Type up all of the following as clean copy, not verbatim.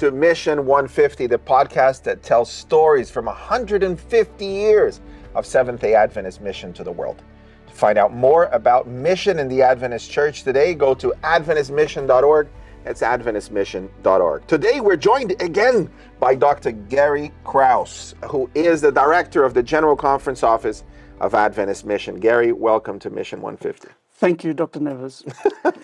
to Mission 150, the podcast that tells stories from 150 years of Seventh-day Adventist mission to the world. To find out more about mission in the Adventist Church today, go to adventistmission.org. That's adventistmission.org. Today we're joined again by Dr. Gary Krause, who is the director of the General Conference Office of Adventist Mission. Gary, welcome to Mission 150. Thank you, Dr. Neves.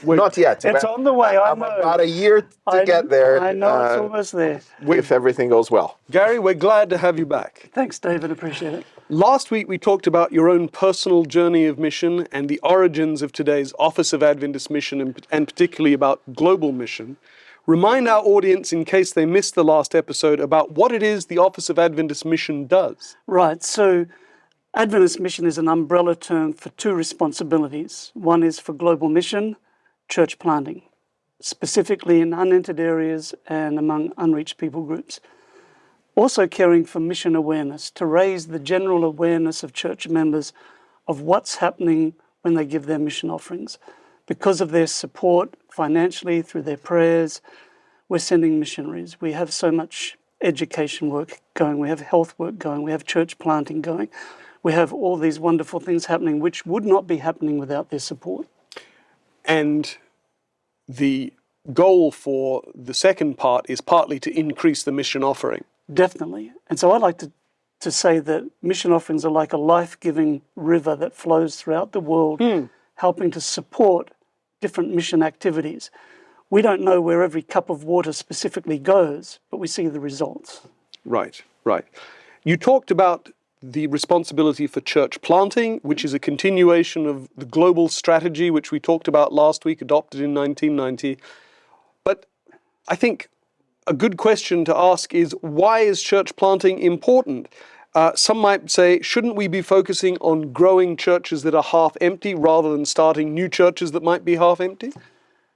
Not yet. It's on the way, I I'm know. about a year to get there. I know, it's almost there. If everything goes well. Gary, we're glad to have you back. Thanks, David. Appreciate it. Last week we talked about your own personal journey of mission and the origins of today's Office of Adventist Mission, and particularly about global mission. Remind our audience, in case they missed the last episode, about what it is the Office of Adventist Mission does. Right, so Adventist Mission is an umbrella term for two responsibilities. One is for global mission, church planting, specifically in unentered areas and among unreached people groups. Also caring for mission awareness, to raise the general awareness of church members of what's happening when they give their mission offerings. Because of their support financially, through their prayers, we're sending missionaries. We have so much education work going, we have health work going, we have church planting going. We have all these wonderful things happening which would not be happening without their support. And the goal for the second part is partly to increase the mission offering. Definitely. And so I like to say that mission offerings are like a life-giving river that flows throughout the world, helping to support different mission activities. We don't know where every cup of water specifically goes, but we see the results. Right, right. You talked about the responsibility for church planting, which is a continuation of the global strategy, which we talked about last week, adopted in 1990. But I think a good question to ask is, why is church planting important? Some might say, shouldn't we be focusing on growing churches that are half empty rather than starting new churches that might be half empty?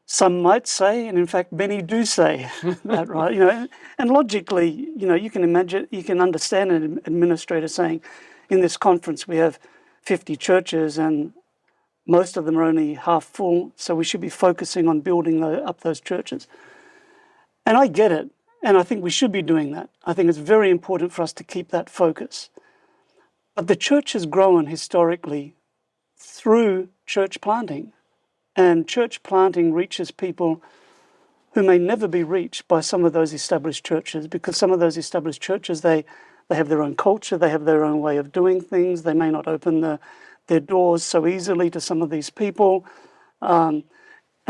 Some might say, and in fact many do say that, right? And logically, you can imagine, you can understand an administrator saying, in this conference we have 50 churches and most of them are only half full, so we should be focusing on building up those churches. And I get it, and I think we should be doing that. I think it's very important for us to keep that focus. But the church has grown historically through church planting. And church planting reaches people who may never be reached by some of those established churches, because some of those established churches, they have their own culture, they have their own way of doing things, they may not open their doors so easily to some of these people. And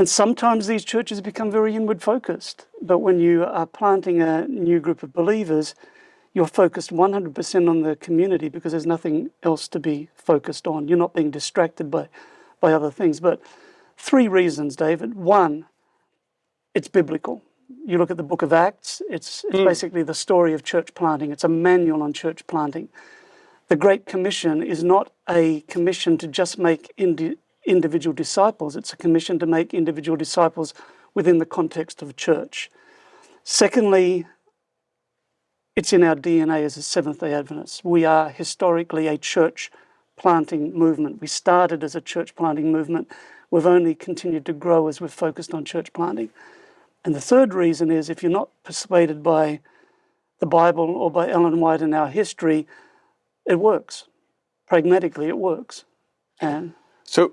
sometimes these churches become very inward focused. But when you are planting a new group of believers, you're focused 100% on the community because there's nothing else to be focused on. You're not being distracted by other things. But 3 reasons, David. 1, it's biblical. You look at the book of Acts, it's basically the story of church planting. It's a manual on church planting. The Great Commission is not a commission to just make individual disciples. It's a commission to make individual disciples within the context of church. Secondly, it's in our DNA as a Seventh-day Adventists. We are historically a church planting movement. We started as a church planting movement. We've only continued to grow as we've focused on church planting. And the third reason is, if you're not persuaded by the Bible or by Ellen White and our history, it works. Pragmatically, it works. And So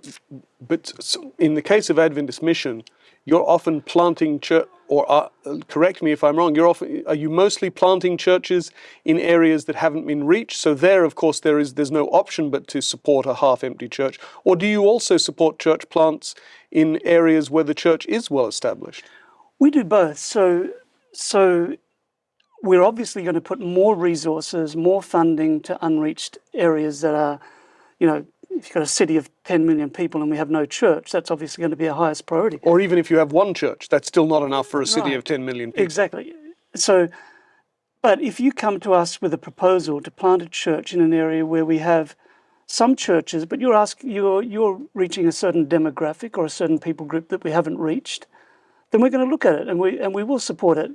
in the case of Adventist Mission, you're often planting church, or correct me if I'm wrong, are you mostly planting churches in areas that haven't been reached? So there, of course, there's no option but to support a half-empty church. Or do you also support church plants in areas where the church is well established? we do both. So we're obviously going to put more resources, more funding to unreached areas that are, if you've got a city of 10 million people and we have no church, that's obviously going to be our highest priority. Or even if you have one church, that's still not enough for a city of 10 million people. Exactly. But if you come to us with a proposal to plant a church in an area where we have some churches, but you're reaching a certain demographic or a certain people group that we haven't reached, then we're going to look at it and we will support it.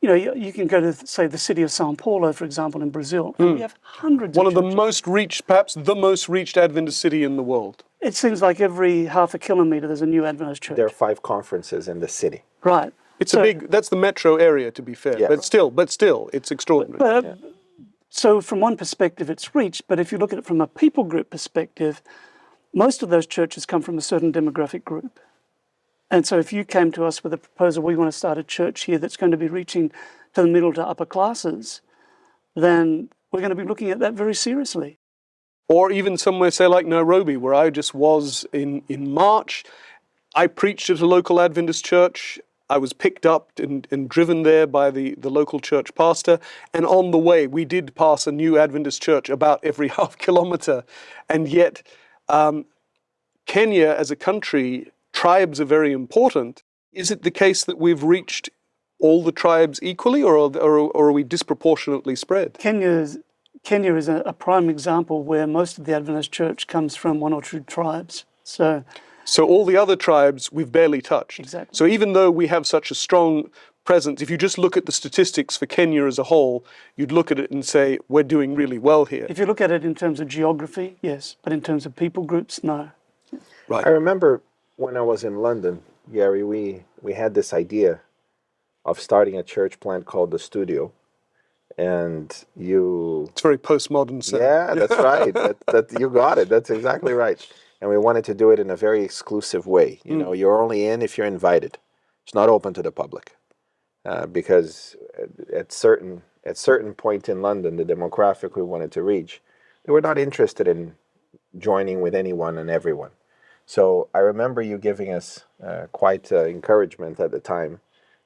You can go to, say, the city of São Paulo, for example, in Brazil, and we have hundreds One of of churches. the most reached, perhaps the most reached Adventist city in the world. It seems like every half a kilometre there's a new Adventist church. There are 5 conferences in the city. Right. It's that's the metro area, to be fair. Yeah. But still, it's extraordinary. But, So from one perspective, it's reach, but if you look at it from a people group perspective, most of those churches come from a certain demographic group. And so if you came to us with a proposal, we want to start a church here that's going to be reaching to the middle to upper classes, then we're going to be looking at that very seriously. Or even somewhere, say, like Nairobi, where I just was in March. I preached at a local Adventist church. I was picked up and driven there by the local church pastor. And on the way, we did pass a new Adventist church about every half kilometer. And yet, Kenya as a country, tribes are very important. Is it the case that we've reached all the tribes equally, or are we disproportionately spread? Kenya is a prime example where most of the Adventist church comes from one or two tribes. So all the other tribes we've barely touched. Exactly. So even though we have such a strong presence, if you just look at the statistics for Kenya as a whole, you'd look at it and say, we're doing really well here. If you look at it in terms of geography, yes, but in terms of people groups, no. Right. I remember when I was in London, Gary, we had this idea of starting a church plant called The Studio. And It's very postmodern. So. Yeah, that's right. that you got it. That's exactly right. And we wanted to do it in a very exclusive way. You know, you're only in if you're invited. It's not open to the public, because at certain point in London, the demographic we wanted to reach, they were not interested in joining with anyone and everyone. So I remember you giving us quite encouragement at the time,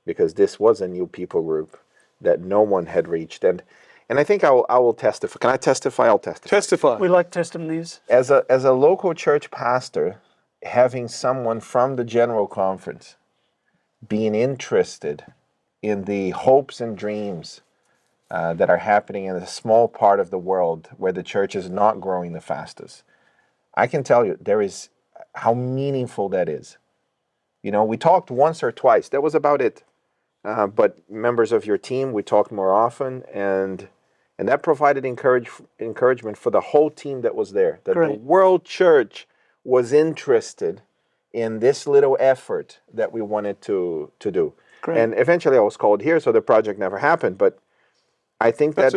because this was a new people group that no one had reached. And I think I will testify. Can I testify? I'll testify. Testify. We like testimonies. As a local church pastor, having someone from the General Conference being interested in the hopes and dreams that are happening in a small part of the world where the church is not growing the fastest, I can tell you there is how meaningful that is. You know, we talked once or twice. That was about it. But members of your team, we talked more often, and that provided encouragement for the whole team that was there. That Great. The World Church was interested in this little effort that we wanted to do. Great. And eventually I was called here, so the project never happened. But I think that's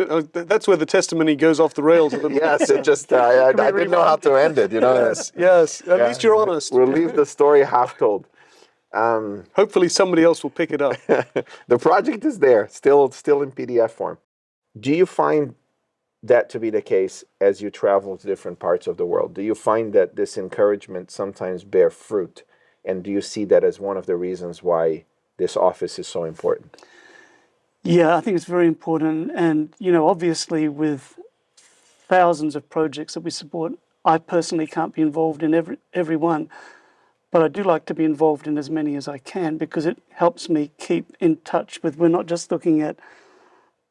where the testimony goes off the rails a little bit. Yes, it just, I didn't know how to end it, you know. Yes. At least you're honest. We'll leave the story half told. Hopefully somebody else will pick it up. The project is there, still in PDF form. Do you find that to be the case as you travel to different parts of the world? Do you find that this encouragement sometimes bear fruit? And do you see that as one of the reasons why this office is so important? Yeah, I think it's very important. And, you know, obviously with thousands of projects that we support, I personally can't be involved in every one. But I do like to be involved in as many as I can, because it helps me keep in touch with, we're not just looking at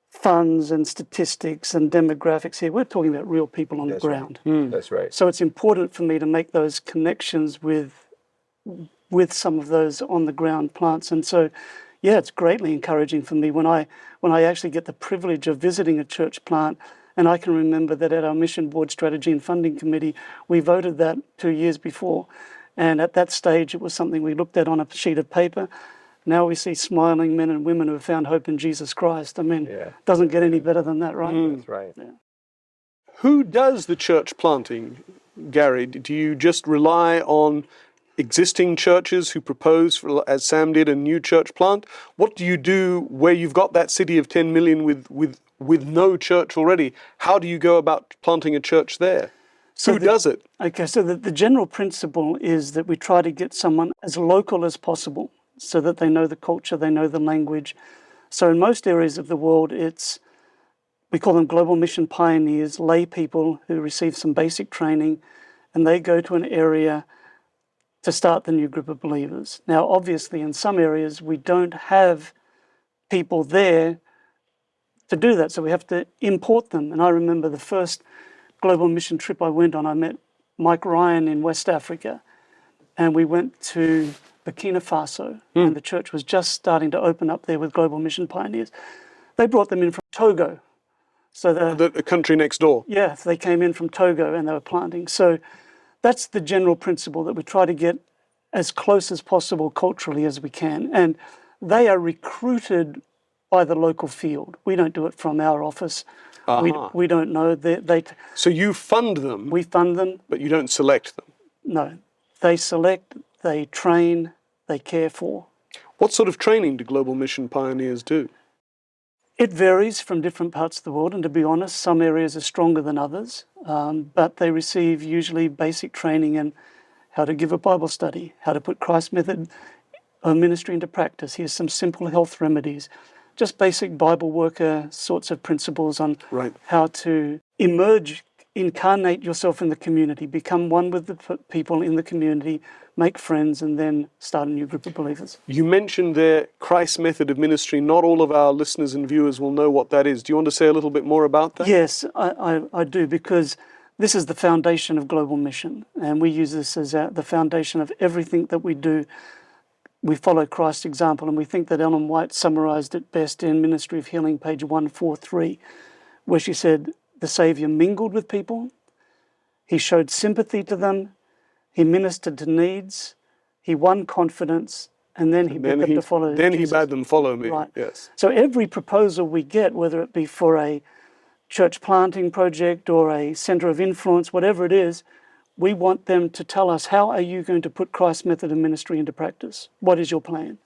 funds and statistics and demographics here. We're talking about real people on the ground. Right. That's right. So it's important for me to make those connections with some of those on the ground plants. And so, yeah, it's greatly encouraging for me when I actually get the privilege of visiting a church plant. And I can remember that at our mission board strategy and funding committee, we voted that 2 years before. And at that stage, it was something we looked at on a sheet of paper. Now we see smiling men and women who have found hope in Jesus Christ. I mean, it doesn't get any better than that, right? That's right. Yeah. Who does the church planting, Gary? Do you just rely on existing churches who propose, as Sam did, a new church plant? What do you do where you've got that city of 10 million with no church already? How do you go about planting a church there? Who does it? Okay, so the general principle is that we try to get someone as local as possible so that they know the culture, they know the language. So in most areas of the world, we call them global mission pioneers, lay people who receive some basic training, and they go to an area to start the new group of believers. Now, obviously, in some areas, we don't have people there to do that, so we have to import them. And I remember the first global mission trip I went on, I met Mike Ryan in West Africa, and we went to Burkina Faso, and the church was just starting to open up there with global mission pioneers. They brought them in from Togo. So the country next door. Yeah, they came in from Togo and they were planting. So that's the general principle, that we try to get as close as possible culturally as we can. And they are recruited by the local field. We don't do it from our office. We don't know. So you fund them, We fund them. but you don't select them. No. They select, they train, they care for. What sort of training do Global Mission pioneers do? It varies from different parts of the world, and to be honest, some areas are stronger than others, but they receive usually basic training in how to give a Bible study, how to put Christ's method of ministry into practice. Here's some simple health remedies, just basic Bible worker sorts of principles on how to emerge, incarnate yourself in the community, become one with the people in the community, make friends, and then start a new group of believers. You mentioned there Christ's method of ministry. Not all of our listeners and viewers will know what that is. Do you want to say a little bit more about that? Yes, I do, because this is the foundation of Global Mission, and we use this as the foundation of everything that we do. We follow Christ's example, and we think that Ellen White summarized it best in Ministry of Healing, page 143, where she said, the Saviour mingled with people, he showed sympathy to them, he ministered to needs, he won confidence, and then he bid them to follow Then Jesus. he bade them follow me. Right. Yes. So every proposal we get, whether it be for a church planting project or a center of influence, whatever it is, we want them to tell us, how are you going to put Christ's method of ministry into practice? What is your plan?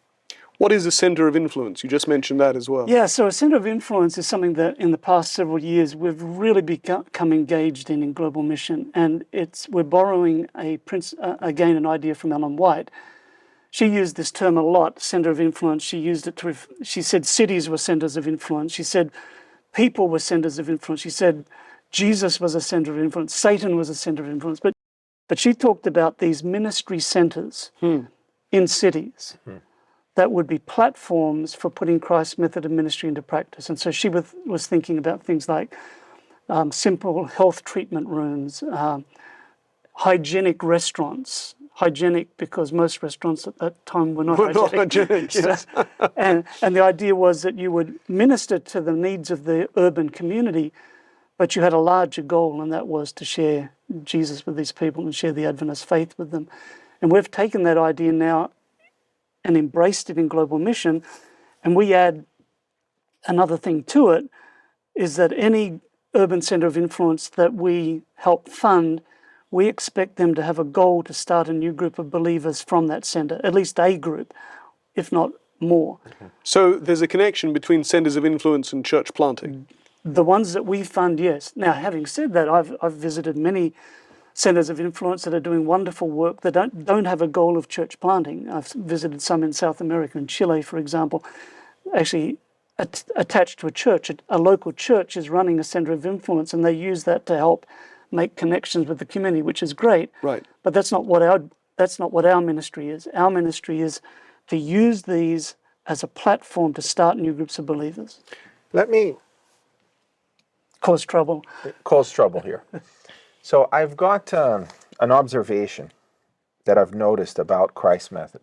What is a center of influence? You just mentioned that as well. Yeah, so a center of influence is something that in the past several years we've really become engaged in Global Mission, and we're borrowing again an idea from Ellen White. She used this term a lot, center of influence. She used it she said cities were centers of influence. She said people were centers of influence. She said Jesus was a center of influence. Satan was a center of influence. But she talked about these ministry centers in cities that would be platforms for putting Christ's method of ministry into practice. And so she was thinking about things like simple health treatment rooms, hygienic restaurants. Hygienic because most restaurants at that time were not hygienic. Yes. and the idea was that you would minister to the needs of the urban community, but you had a larger goal, and that was to share Jesus with these people and share the Adventist faith with them. And we've taken that idea now and embraced it in Global Mission, and we add another thing to it, is that any urban center of influence that we help fund, we expect them to have a goal to start a new group of believers from that center, at least a group, if not more. So there's a connection between centers of influence and church planting. The ones that we fund, yes. Now, having said that, I've visited many centers of influence that are doing wonderful work that don't have a goal of church planting. I've visited some in South America, in Chile, for example. Actually, attached to a church, a local church is running a center of influence, and they use that to help make connections with the community, which is great. Right. But that's not what our ministry is. Our ministry is to use these as a platform to start new groups of believers. Let me cause trouble here. So I've got an observation that I've noticed about Christ's method.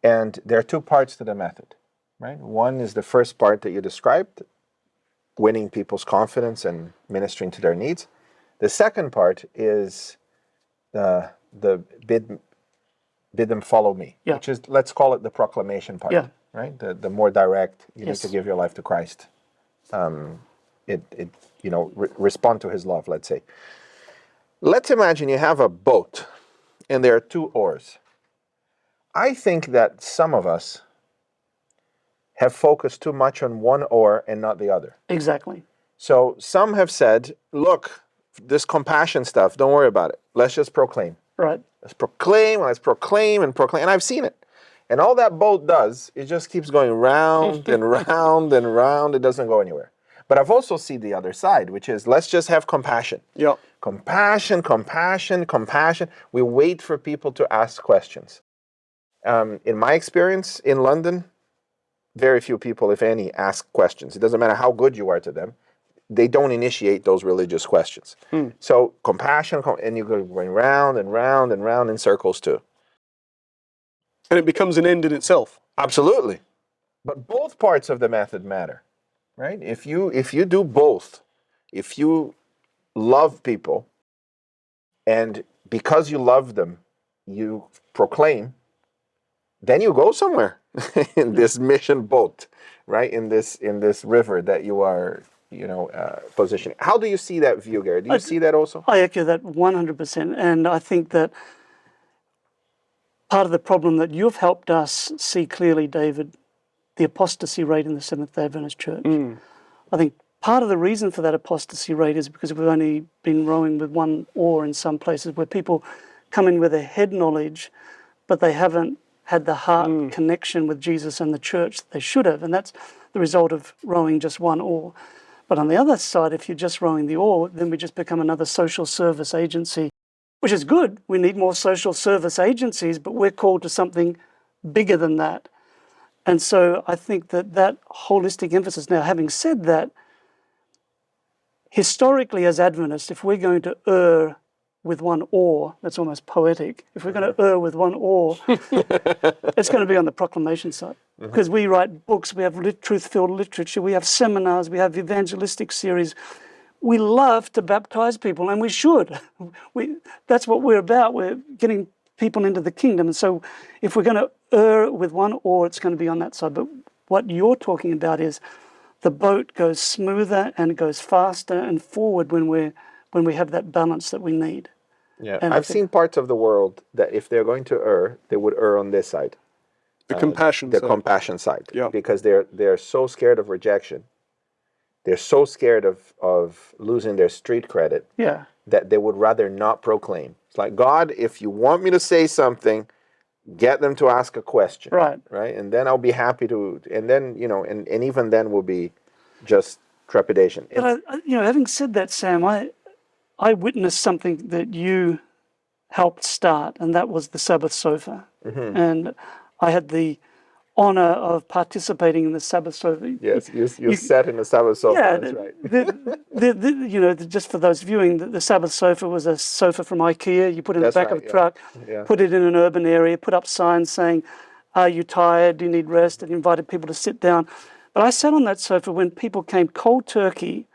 And there are two parts to the method, right? One is the first part that you described, winning people's confidence and ministering to their needs. The second part is the bid them follow me, which is, let's call it the proclamation part, right? The more direct, you need to give your life to Christ. Respond to his love, let's say. Let's imagine you have a boat and there are two oars. I think that some of us have focused too much on one oar and not the other. Exactly. So some have said, look, this compassion stuff, don't worry about it. Let's just proclaim. Right. Let's proclaim and proclaim. And I've seen it. And all that boat does, it just keeps going round and round and round. It doesn't go anywhere. But I've also seen the other side, which is let's just have compassion. Yeah. Compassion. We wait for people to ask questions. In my experience in London, very few people, if any, ask questions. It doesn't matter how good you are to them. They don't initiate those religious questions. So compassion, and you go going round and round and round in circles too. And it becomes an end in itself. Absolutely. But both parts of the method matter. Right? If you do both, if you love people, and because you love them, you proclaim, then you go somewhere. in this mission boat, right? In this river that you are, positioning. How do you see that view, Gary? Do you see that also? I echo that 100%. And I think that part of the problem that you've helped us see clearly, David, the apostasy rate in the Seventh-day Adventist Church. I think part of the reason for that apostasy rate is because we've only been rowing with one oar in some places, where people come in with a head knowledge, but they haven't had the heart connection with Jesus and the church they should have. And that's the result of rowing just one oar. But on the other side, if you're just rowing the oar, then we just become another social service agency, which is good. We need more social service agencies, but we're called to something bigger than that. And so I think that holistic emphasis. Now, having said that, historically as Adventists, if we're going to err with one oar, that's almost poetic. If we're going to err with one oar, it's going to be on the proclamation side. Because we write books, we have truth-filled literature, we have seminars, we have evangelistic series. We love to baptize people, and we should. That's what we're about. We're getting people into the kingdom. And so if we're going to err with one oar, it's going to be on that side. But what you're talking about is the boat goes smoother and it goes faster and forward when we have that balance that we need. Yeah, and I've seen parts of the world that if they're going to err, they would err on this side. The compassion side. The compassion side. Yeah. Because they're so scared of rejection. They're so scared of losing their street credit that they would rather not proclaim. It's like, God, if you want me to say something, get them to ask a question. Right. And then I'll be happy to, and then, and even then will be just trepidation. But, having said that, Sam, I witnessed something that you helped start, and that was the Sabbath sofa. And I had the honor of participating in the Sabbath sofa. Yes, you sat in the Sabbath sofa, yeah, that's right. Just for those viewing, the Sabbath sofa was a sofa from IKEA. You put it in the back of a truck, put it in an urban area, put up signs saying, are you tired? Do you need rest? And invited people to sit down. But I sat on that sofa when people came cold turkey,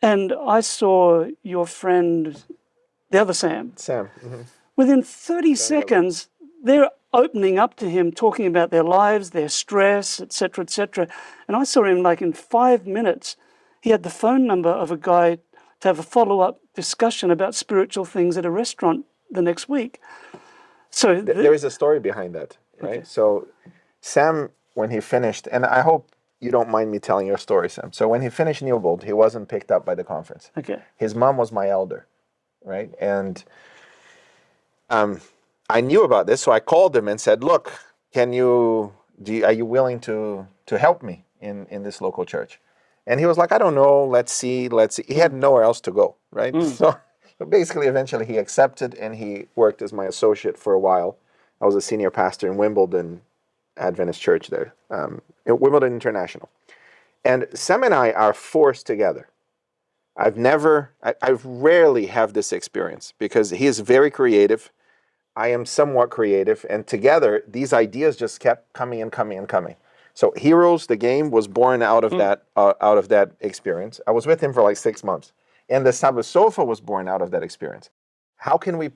and I saw your friend, the other Sam. Within 30 seconds, they're opening up to him, talking about their lives, their stress, etc., etc. And I saw him in 5 minutes. He had the phone number of a guy to have a follow-up discussion about spiritual things at a restaurant the next week. So there is a story behind that, right? Okay. So Sam, when he finished, and I hope you don't mind me telling your story, Sam. So when he finished Newbold, he wasn't picked up by the conference. Okay. His mom was my elder, right? And I knew about this, so I called him and said, look, are you willing to help me in this local church? And he was like, I don't know, let's see. He had nowhere else to go, right? So basically, eventually he accepted, and he worked as my associate for a while. I was a senior pastor in Wimbledon Adventist Church there, in Wimbledon International. And Sam and I are forced together. I rarely have this experience because he is very creative. I am somewhat creative, and together these ideas just kept coming and coming and coming. So Heroes, the game, was born out of that experience. I was with him for 6 months, and the Sabbath sofa was born out of that experience. How can we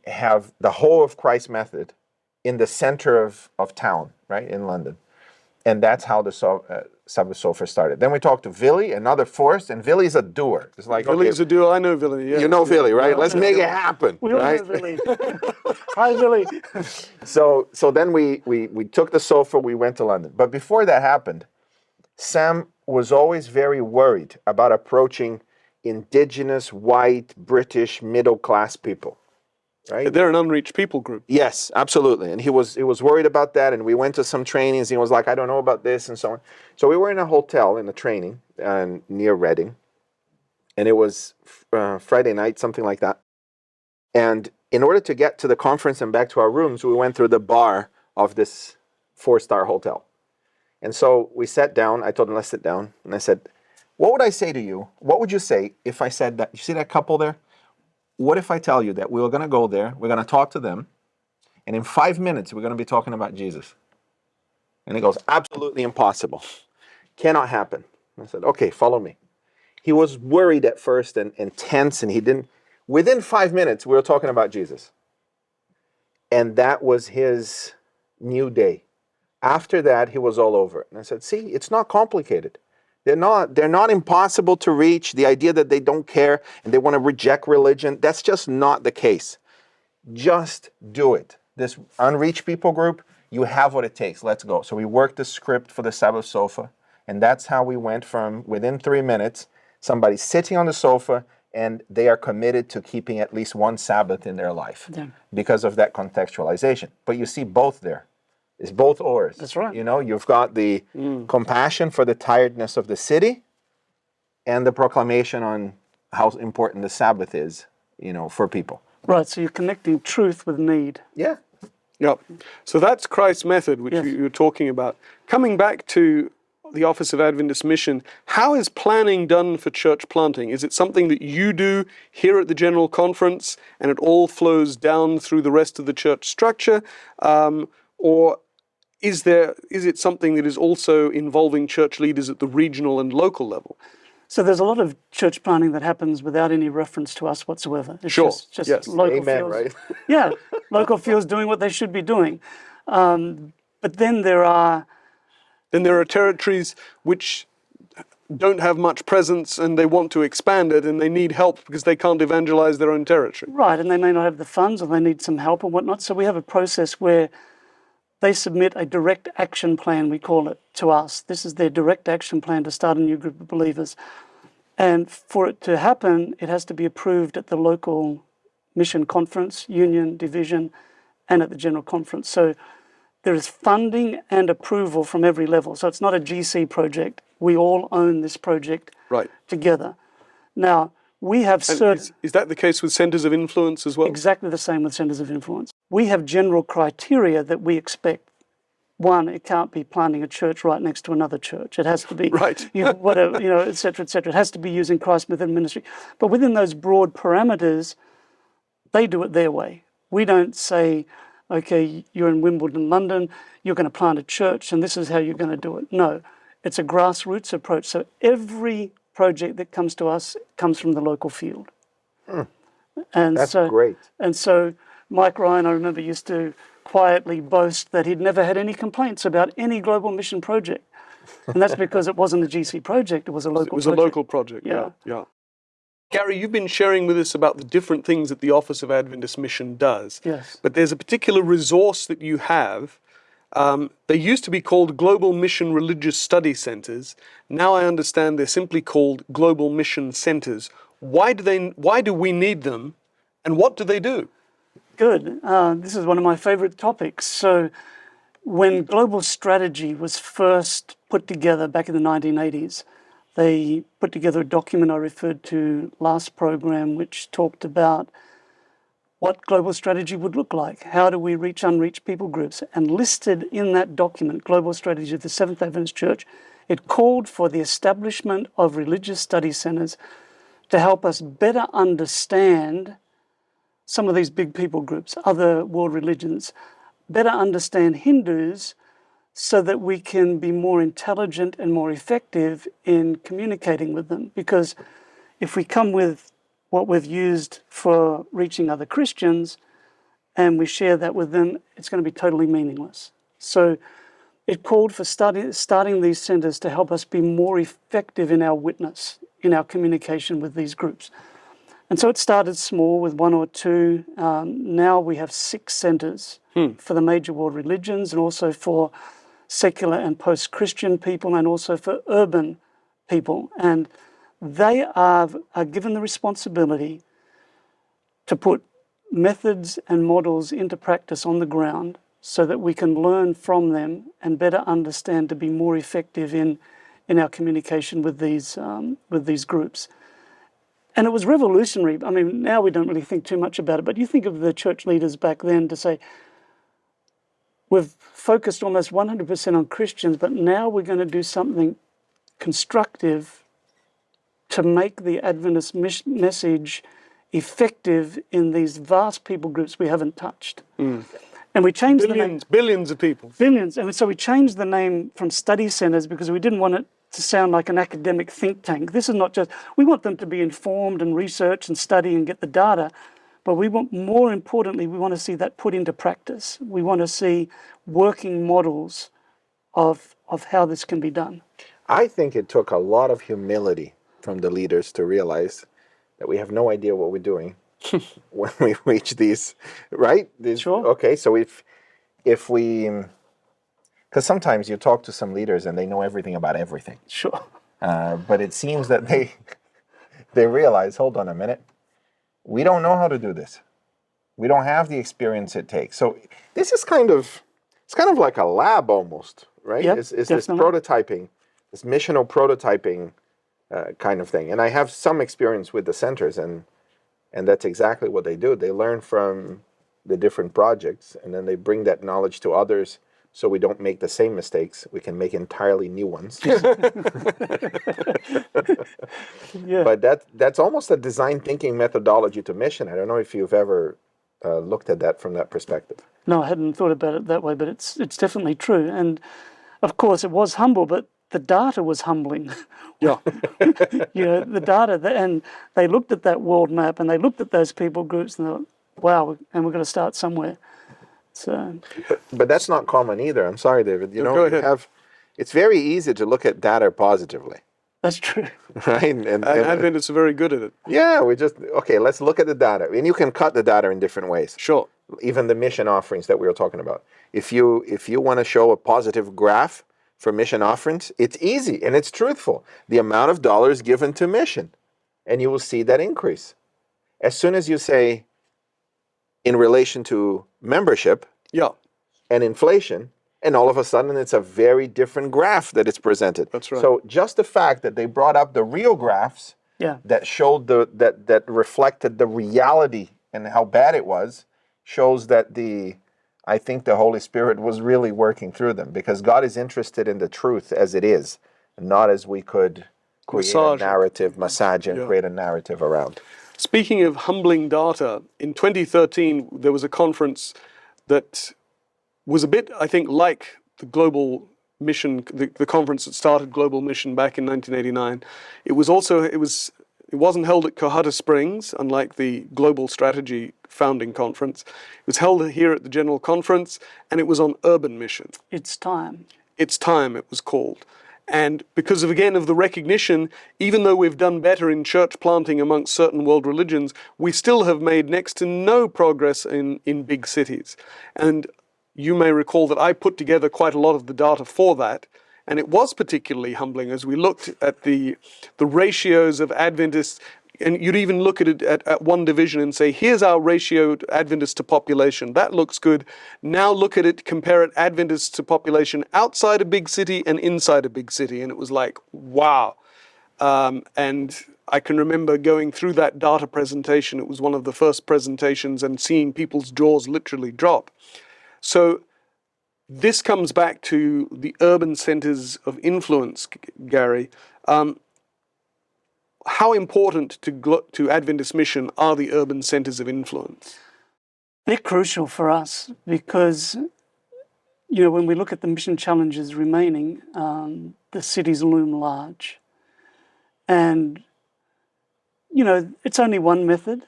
have the whole of Christ method in the center of town, right, in London? And that's how the Sabbath sofa started. Then we talked to Villy, another force, and Villy's a doer. It's like, Villy's a doer. I know Villy. Yeah. You know Villy, right? Let's make it happen. We all right? know Villy. Hi, Villy. So then we took the sofa. We went to London. But before that happened, Sam was always very worried about approaching indigenous, white, British, middle-class people. Right? They're an unreached people group. Yes, absolutely. And he was worried about that, and we went to some trainings, and he was like, I don't know about this, and so on. So we were in a hotel in a training near Reading, and it was Friday night, something like that. And in order to get to the conference and back to our rooms, we went through the bar of this 4-star hotel. And so we sat down. I told him, let's sit down. And I said, what would I say to you? What would you say if I said that? You see that couple there? What if I tell you that we were going to go there, we're going to talk to them, and in 5 minutes, we're going to be talking about Jesus? And he goes, absolutely impossible. Cannot happen. I said, okay, follow me. He was worried at first and tense, and he didn't. Within 5 minutes, we were talking about Jesus. And that was his new day. After that, he was all over it. And I said, see, it's not complicated. They're not impossible to reach. The idea that they don't care and they want to reject religion, that's just not the case. Just do it. This unreached people group, you have what it takes. Let's go. So we worked the script for the Sabbath sofa, and that's how we went from within 3 minutes, somebody sitting on the sofa, and they are committed to keeping at least one Sabbath in their life because of that contextualization. But you see both there. It's both ors. That's right. You know, you've got the compassion for the tiredness of the city and the proclamation on how important the Sabbath is, you know, for people. Right, so you're connecting truth with need. Yeah. Yep. So that's Christ's method, which Yes. you were talking about. Coming back to the Office of Adventist Mission, how is planning done for church planting? Is it something that you do here at the General Conference and it all flows down through the rest of the church structure? Or is it something that is also involving church leaders at the regional and local level? So there's a lot of church planting that happens without any reference to us whatsoever. It's Sure. just Yes. local Amen, fields. right? Yeah, local fields doing what they should be doing. But then there are territories which don't have much presence and they want to expand it and they need help because they can't evangelize their own territory. right, and they may not have the funds or they need some help and whatnot. So we have a process where they submit a direct action plan, we call it, to us. This is their direct action plan to start a new group of believers. And for it to happen, it has to be approved at the local mission conference, union, division, and at the general conference. So there is funding and approval from every level. So it's not a GC project. We all own this project Right. together. Now, we have And certain... is that the case with centers of influence as well? Exactly the same with centers of influence. We have general criteria that we expect. One, it can't be planting a church right next to another church. It has to be, Right. whatever, et cetera, et cetera. It has to be using Christ method ministry. But within those broad parameters, they do it their way. We don't say, okay, you're in Wimbledon, London, you're going to plant a church and this is how you're going to do it. No, it's a grassroots approach. So every project that comes to us comes from the local field. And That's so, great. And so Mike Ryan, I remember, used to quietly boast that he'd never had any complaints about any global mission project. And that's because it wasn't a GC project, it was a local project. It was a local project, yeah. Gary, you've been sharing with us about the different things that the Office of Adventist Mission does. Yes. But there's a particular resource that you have. They used to be called Global Mission Religious Study Centers. Now I understand they're simply called Global Mission Centers. Why do we need them, and what do they do? Good. This is one of my favorite topics. So when global strategy was first put together back in the 1980s, they put together a document I referred to last program, which talked about what global strategy would look like. How do we reach unreached people groups? And listed in that document, Global Strategy of the Seventh Adventist Church, it called for the establishment of religious study centers to help us better understand some of these big people groups, other world religions, better understand Hindus so that we can be more intelligent and more effective in communicating with them. Because if we come with what we've used for reaching other Christians and we share that with them, it's going to be totally meaningless. So it called for starting these centers to help us be more effective in our witness, in our communication with these groups. And so it started small with one or two. Now we have 6 centers for the major world religions and also for secular and post-Christian people and also for urban people. And they are given the responsibility to put methods and models into practice on the ground so that we can learn from them and better understand to be more effective in our communication with these groups. And it was revolutionary. I mean, now we don't really think too much about it, but you think of the church leaders back then to say, we've focused almost 100% on Christians, but now we're going to do something constructive to make the Adventist message effective in these vast people groups we haven't touched. And we changed the name. Billions of people. Billions. And so we changed the name from study centers because we didn't want it to sound like an academic think tank. This is not just, we want them to be informed and research and study and get the data, But we want, more importantly, we want to see that put into practice. We want to see working models of how this can be done. I think it took a lot of humility from the leaders to realize that we have no idea what we're doing when we reach these, right? Sure. Okay, so if we, because sometimes you talk to some leaders and they know everything about everything. Sure. But it seems that they realize, hold on a minute, we don't know how to do this. We don't have the experience it takes. So this is it's kind of like a lab almost, right? Yep, It's this definitely. prototyping, this missional prototyping kind of thing. And I have some experience with the centers, and that's exactly what they do. They learn from the different projects, and then they bring that knowledge to others, so we don't make the same mistakes. We can make entirely new ones. Yeah. But that's almost a design thinking methodology to mission. I don't know if you've ever looked at that from that perspective. No, I hadn't thought about it that way, but it's definitely true. And of course, it was humble, but the data was humbling. Yeah. The data, and they looked at that world map and they looked at those people groups and thought, wow, and we're going to start somewhere. So, but that's not common either. I'm sorry, David. Go ahead. It's very easy to look at data positively, that's true. right? And Adventists are very good at it. Yeah, let's look at the data. And you can cut the data in different ways. Sure. Even the mission offerings that we were talking about. If you want to show a positive graph for mission offerings, it's easy and it's truthful. The amount of dollars given to mission, and you will see that increase. As soon as you say, in relation to membership Yeah. and inflation, and all of a sudden it's a very different graph that is presented. That's right. So just the fact that they brought up the real graphs Yeah. that showed that reflected the reality and how bad it was, shows that I think the Holy Spirit was really working through them, because God is interested in the truth as it is, not as we could create a narrative, massage and create a narrative around. Speaking of humbling data, in 2013 there was a conference that was a bit, I think, like the Global Mission, the conference that started Global Mission back in 1989. It wasn't held at Cohutta Springs, unlike the Global Strategy Founding Conference. It was held here at the General Conference, and it was on urban mission. It's time. It's Time, it was called. And because of the recognition, even though we've done better in church planting amongst certain world religions, we still have made next to no progress in big cities. And you may recall that I put together quite a lot of the data for that, and it was particularly humbling as we looked at the ratios of Adventists. And you'd even look at it at one division and say, here's our ratio Adventists to population. That looks good. Now look at it, compare it Adventists to population outside a big city and inside a big city. And it was like, wow. And I can remember going through that data presentation. It was one of the first presentations, and seeing people's jaws literally drop. So this comes back to the urban centers of influence, Gary. How important to Adventist Mission are the urban centers of influence? They're crucial for us because, when we look at the mission challenges remaining, the cities loom large. And, it's only one method,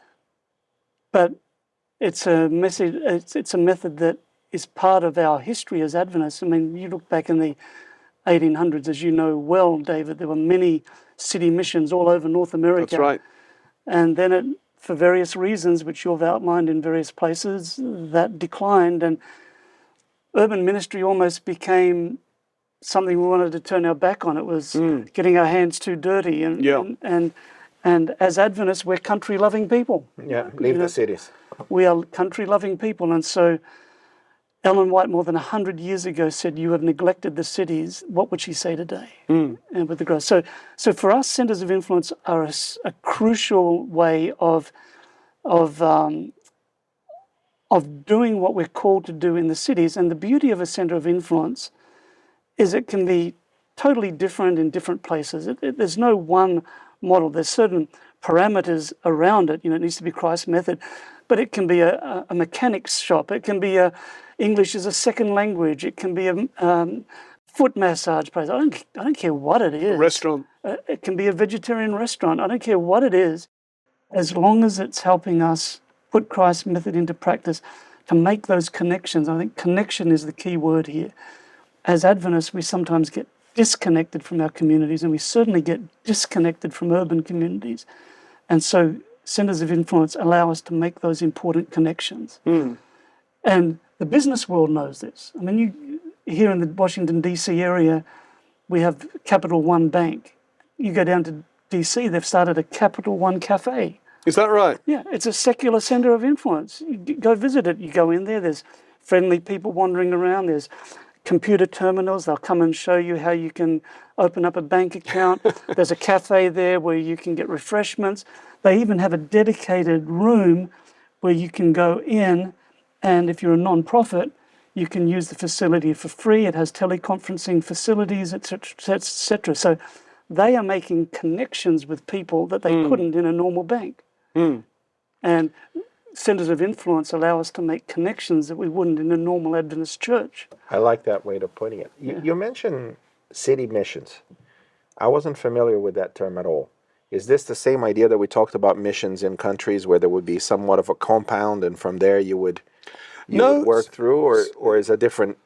but it's a method that is part of our history as Adventists. I mean, you look back in the 1800s, as you know well, David, there were many city missions all over North America. That's right. And then for various reasons, which you've outlined in various places, that declined, and urban ministry almost became something we wanted to turn our back on. It was getting our hands too dirty. And as Adventists, we're country-loving people. Yeah, leave the cities. We are country-loving people, and so Ellen White, more than 100 years ago, said, "You have neglected the cities." What would she say today? And with the growth, so for us, centers of influence are a crucial way of doing what we're called to do in the cities. And the beauty of a center of influence is it can be totally different in different places. There's no one model. There's certain parameters around it. It needs to be Christ's method, but it can be a mechanic's shop. It can be English as a second language. It can be a foot massage place. I don't care what it is. A restaurant. It can be a vegetarian restaurant. I don't care what it is, as long as it's helping us put Christ's method into practice, to make those connections. I think connection is the key word here. As Adventists, we sometimes get disconnected from our communities, and we certainly get disconnected from urban communities. And so centers of influence allow us to make those important connections. And the business world knows this. I mean, here in the Washington, D.C. area, we have Capital One Bank. You go down to D.C., they've started a Capital One Cafe. Is that right? Yeah, it's a secular center of influence. You go visit it. You go in there, there's friendly people wandering around. There's computer terminals. They'll come and show you how you can open up a bank account. There's a cafe there where you can get refreshments. They even have a dedicated room where you can go in, and if you're a non-profit, you can use the facility for free. It has teleconferencing facilities, etc., etc. So they are making connections with people that they couldn't in a normal bank. And centers of influence allow us to make connections that we wouldn't in a normal Adventist church. I like that way of putting it. You mentioned city missions. I wasn't familiar with that term at all. Is this the same idea that we talked about missions in countries where there would be somewhat of a compound, and from there you would work through, or is a different?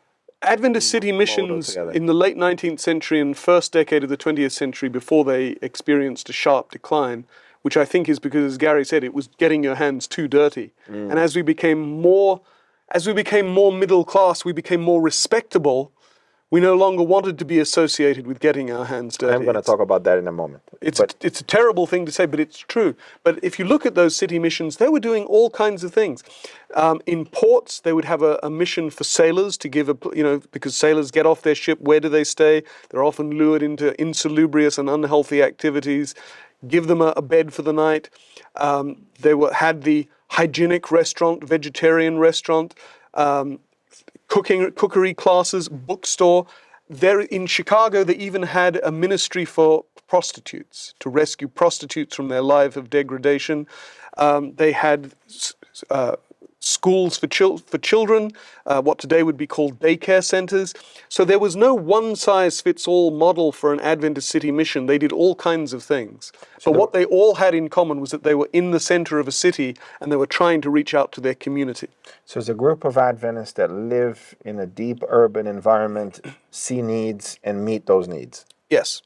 Adventist city missions in the late 19th century and first decade of the 20th century, before they experienced a sharp decline, which I think is because, as Gary said, it was getting your hands too dirty. And as we became more middle class, we became more respectable. We no longer wanted to be associated with getting our hands dirty. I'm going to talk about that in a moment. It's a terrible thing to say, but it's true. But if you look at those city missions, they were doing all kinds of things. In ports, they would have a mission for sailors to give because sailors get off their ship, where do they stay? They're often lured into insalubrious and unhealthy activities. Give them a bed for the night. They had the hygienic restaurant, vegetarian restaurant, cookery classes, bookstore. There in Chicago, they even had a ministry for prostitutes, to rescue prostitutes from their life of degradation. They had schools for children, what today would be called daycare centers. So there was no one-size-fits-all model for an Adventist city mission. They did all kinds of things. But what they all had in common was that they were in the center of a city and they were trying to reach out to their community. So it's a group of Adventists that live in a deep urban environment, see needs, and meet those needs. Yes.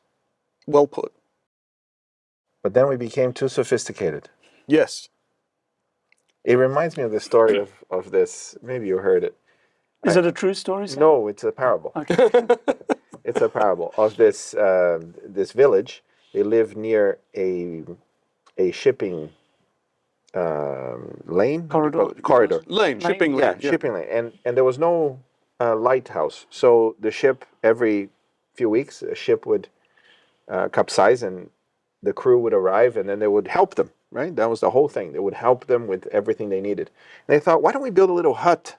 Well put. But then we became too sophisticated. Yes. It reminds me of the story of this. Maybe you heard it. Is it a true story? No, it's a parable. Okay. It's a parable of this village. They live near a shipping lane? Corridor. Lane, shipping lane. Yeah, shipping lane. And there was no lighthouse. So the ship, every few weeks, a ship would capsize and the crew would arrive and then they would help them, right? That was the whole thing. They would help them with everything they needed. And they thought, why don't we build a little hut?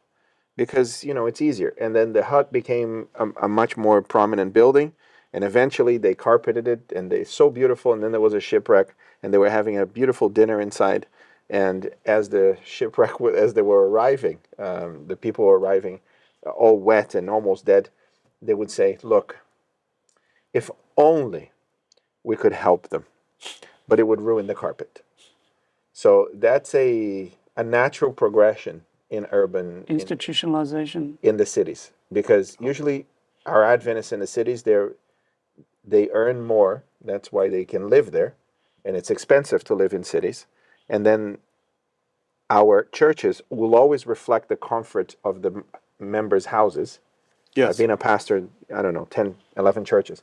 Because, it's easier. And then the hut became a much more prominent building. And eventually they carpeted it and it's so beautiful. And then there was a shipwreck and they were having a beautiful dinner inside. And as the shipwreck, as they were arriving, the people were arriving all wet and almost dead. They would say, look, if only we could help them, but it would ruin the carpet. So that's a natural progression in urban institutionalization in the cities, because usually our Adventists in the cities, they earn more. That's why they can live there, and it's expensive to live in cities. And then our churches will always reflect the comfort of the members' houses. Yes. I've been a pastor, 10, 11 churches,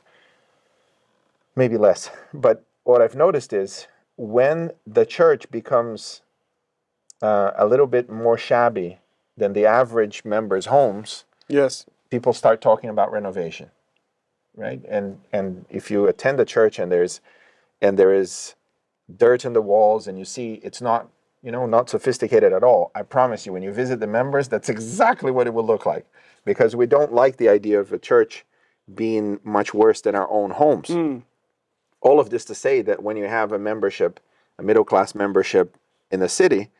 maybe less. But what I've noticed is when the church becomes a little bit more shabby than the average members' homes, yes, people start talking about renovation, right? And if you attend a church and there is dirt in the walls and you see it's not not sophisticated at all, I promise you, when you visit the members, that's exactly what it will look like, because we don't like the idea of a church being much worse than our own homes. All of this to say that when you have a membership, a middle-class membership in the city,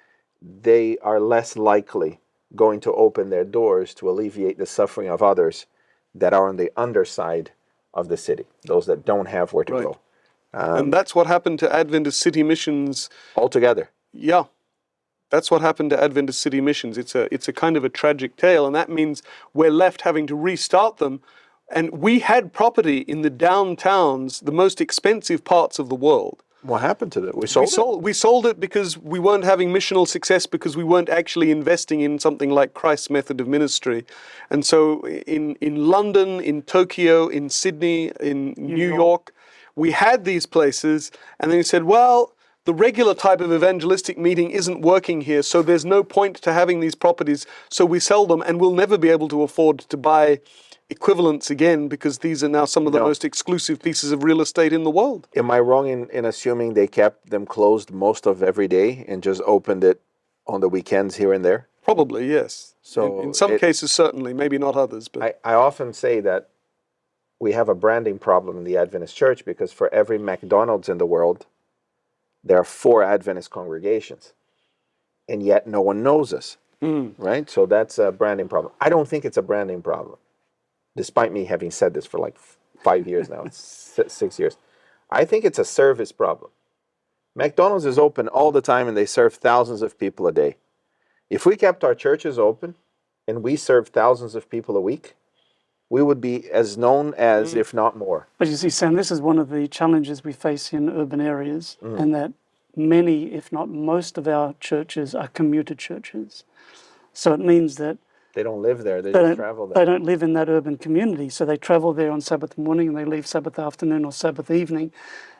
they are less likely going to open their doors to alleviate the suffering of others that are on the underside of the city, those that don't have where to right. go. And that's what happened to Adventist city missions altogether. Yeah. That's what happened to Adventist City Missions. It's a kind of a tragic tale, and that means we're left having to restart them. And we had property in the downtowns, the most expensive parts of the world. What happened to it? We sold it? Because we weren't having missional success, because we weren't actually investing in something like Christ's method of ministry. And so in London, in Tokyo, in Sydney, in New York, we had these places, and then he said, well, the regular type of evangelistic meeting isn't working here, so there's no point to having these properties, so we sell them, and we'll never be able to afford to buy equivalents again, because these are now some of the most exclusive pieces of real estate in the world. Am I wrong in assuming they kept them closed most of every day and just opened it on the weekends here and there? Probably, yes. So in some cases, certainly, maybe not others. But I often say that we have a branding problem in the Adventist Church, because for every McDonald's in the world, there are 4 Adventist congregations, and yet no one knows us, right? So that's a branding problem. I don't think it's a branding problem, despite me having said this for like 5 years now. It's 6 years. I think it's a service problem. McDonald's is open all the time, and they serve thousands of people a day. If we kept our churches open and we served thousands of people a week, we would be as known as, if not more. But you see, Sam, this is one of the challenges we face in urban areas, and that many, if not most of our churches are commuter churches. So it means that they don't live there, they just travel there. They don't live in that urban community, so they travel there on Sabbath morning and they leave Sabbath afternoon or Sabbath evening.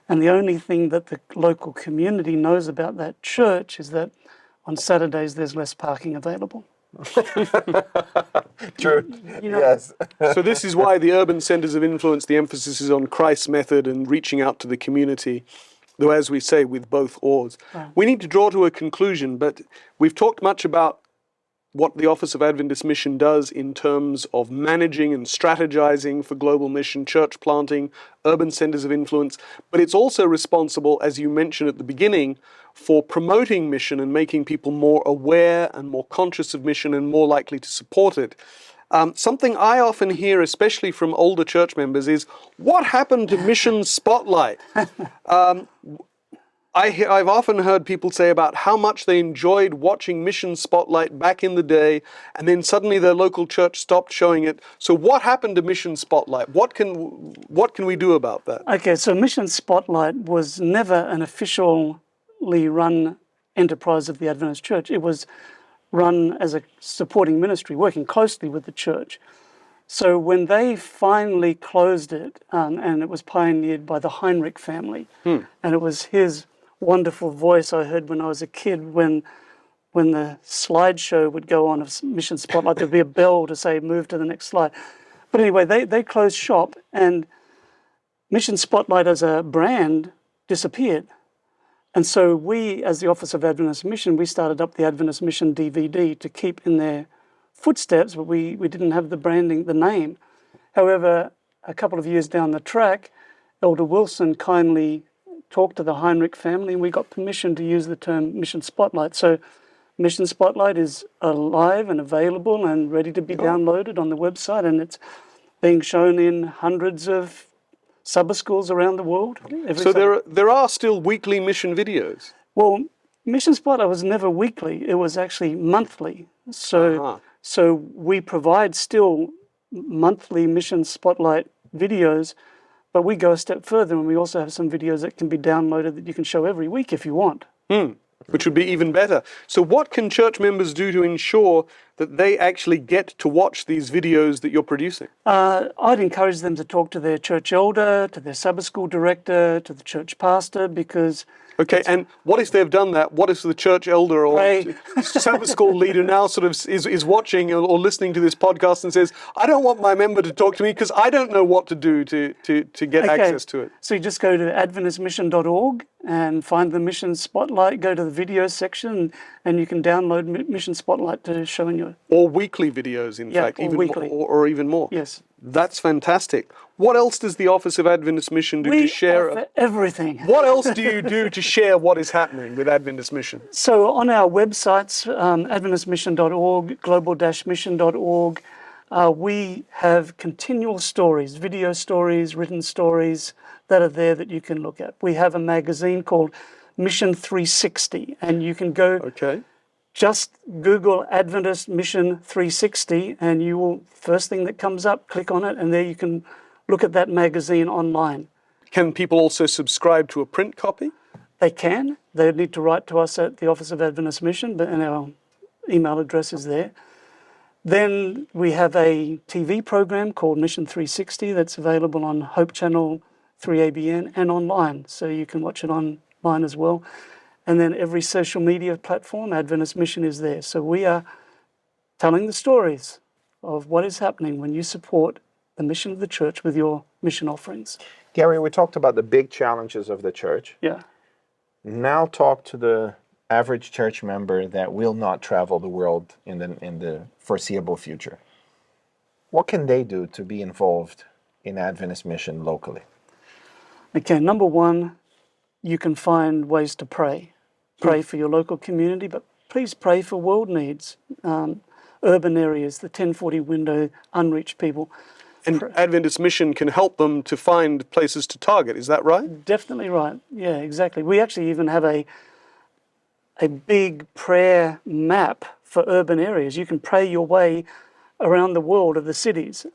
And the only thing that the local community knows about that church is that on Saturdays there's less parking available. True. Yes. So this is why the urban centers of influence, the emphasis is on Christ's method and reaching out to the community, though, as we say, with both oars. Right. We need to draw to a conclusion, but we've talked much about what the Office of Adventist Mission does in terms of managing and strategizing for global mission, church planting, urban centers of influence, but it's also responsible, as you mentioned at the beginning, for promoting mission and making people more aware and more conscious of mission and more likely to support it. Something I often hear, especially from older church members, is, what happened to Mission Spotlight? I've often heard people say about how much they enjoyed watching Mission Spotlight back in the day, and then suddenly their local church stopped showing it. So what happened to Mission Spotlight? What can we do about that? Okay, so Mission Spotlight was never an officially run enterprise of the Adventist Church. It was run as a supporting ministry, working closely with the church. So when they finally closed it, and it was pioneered by the Heinrich family, and it was his wonderful voice I heard when I was a kid, when the slideshow would go on of Mission Spotlight, there'd be a bell to say move to the next slide. But anyway, they closed shop, and Mission Spotlight as a brand disappeared. And so we, as the Office of Adventist Mission, we started up the Adventist Mission DVD to keep in their footsteps, but we didn't have the branding, the name. However, a couple of years down the track, Elder Wilson kindly talked to the Heinrich family, and we got permission to use the term Mission Spotlight. So Mission Spotlight is alive and available and ready to be downloaded on the website, and it's being shown in hundreds of Sabbath schools around the world. So there are still weekly mission videos? Well, Mission Spotlight was never weekly. It was actually monthly. So we provide still monthly Mission Spotlight videos, but we go a step further, and we also have some videos that can be downloaded that you can show every week if you want. Which would be even better. So what can church members do to ensure that they actually get to watch these videos that you're producing? I'd encourage them to talk to their church elder, to their Sabbath school director, to the church pastor, because... Okay, and what if they've done that? What if the church elder or Sabbath school leader now sort of is watching or listening to this podcast and says, I don't want my member to talk to me because I don't know what to do to get access to it? So you just go to adventistmission.org and find the Mission Spotlight, go to the video section, and you can download Mission Spotlight to show in your... Or weekly videos, in fact, even weekly. Or even more. Yes. That's fantastic. What else does the Office of Adventist Mission do to share? Offer everything. What else do you do to share what is happening with Adventist Mission? So on our websites, adventistmission.org, global-mission.org, we have continual stories, video stories, written stories that are there that you can look at. We have a magazine called Mission 360, and you can go Just Google Adventist Mission 360 and you will, first thing that comes up, click on it, and there you can look at that magazine online. Can people also subscribe to a print copy? They can. They need to write to us at the Office of Adventist Mission, and our email address is there. Then we have a TV program called Mission 360 that's available on Hope Channel 3ABN and online, so you can watch it online as well. And then every social media platform, Adventist Mission is there. So we are telling the stories of what is happening when you support the mission of the church with your mission offerings. Gary, we talked about the big challenges of the church. Yeah. Now talk to the average church member that will not travel the world in the foreseeable future. What can they do to be involved in Adventist Mission locally? Okay, number one, you can find ways to pray. Pray for your local community, but please pray for world needs, urban areas, the 1040 window, unreached people. And Adventist Mission can help them to find places to target, is that right? Definitely right. Yeah, exactly. We actually even have a big prayer map for urban areas. You can pray your way around the world of the cities.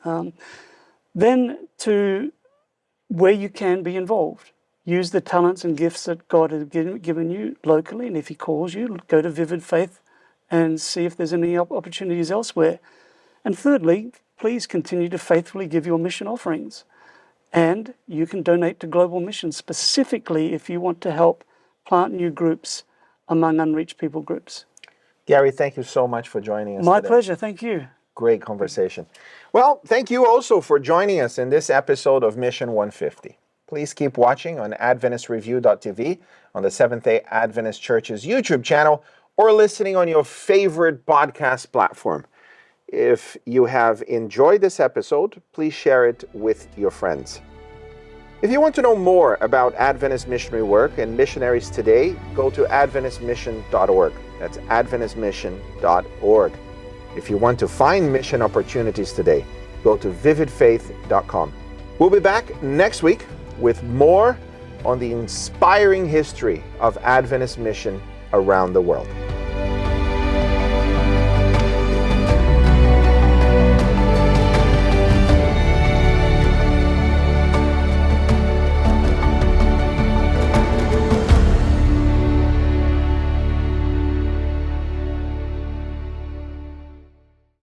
Then to where you can be involved. Use the talents and gifts that God has given you locally, and if He calls you, go to Vivid Faith and see if there's any opportunities elsewhere. And thirdly, please continue to faithfully give your mission offerings. And you can donate to Global Mission specifically if you want to help plant new groups among unreached people groups. Gary, thank you so much for joining us My today. pleasure. Thank you. Great conversation. Well, thank you also for joining us in this episode of Mission 150. Please keep watching on AdventistReview.tv, on the Seventh-day Adventist Church's YouTube channel, or listening on your favorite podcast platform. If you have enjoyed this episode, please share it with your friends. If you want to know more about Adventist missionary work and missionaries today, go to AdventistMission.org. That's AdventistMission.org. If you want to find mission opportunities today, go to VividFaith.com. We'll be back next week with more on the inspiring history of Adventist mission around the world.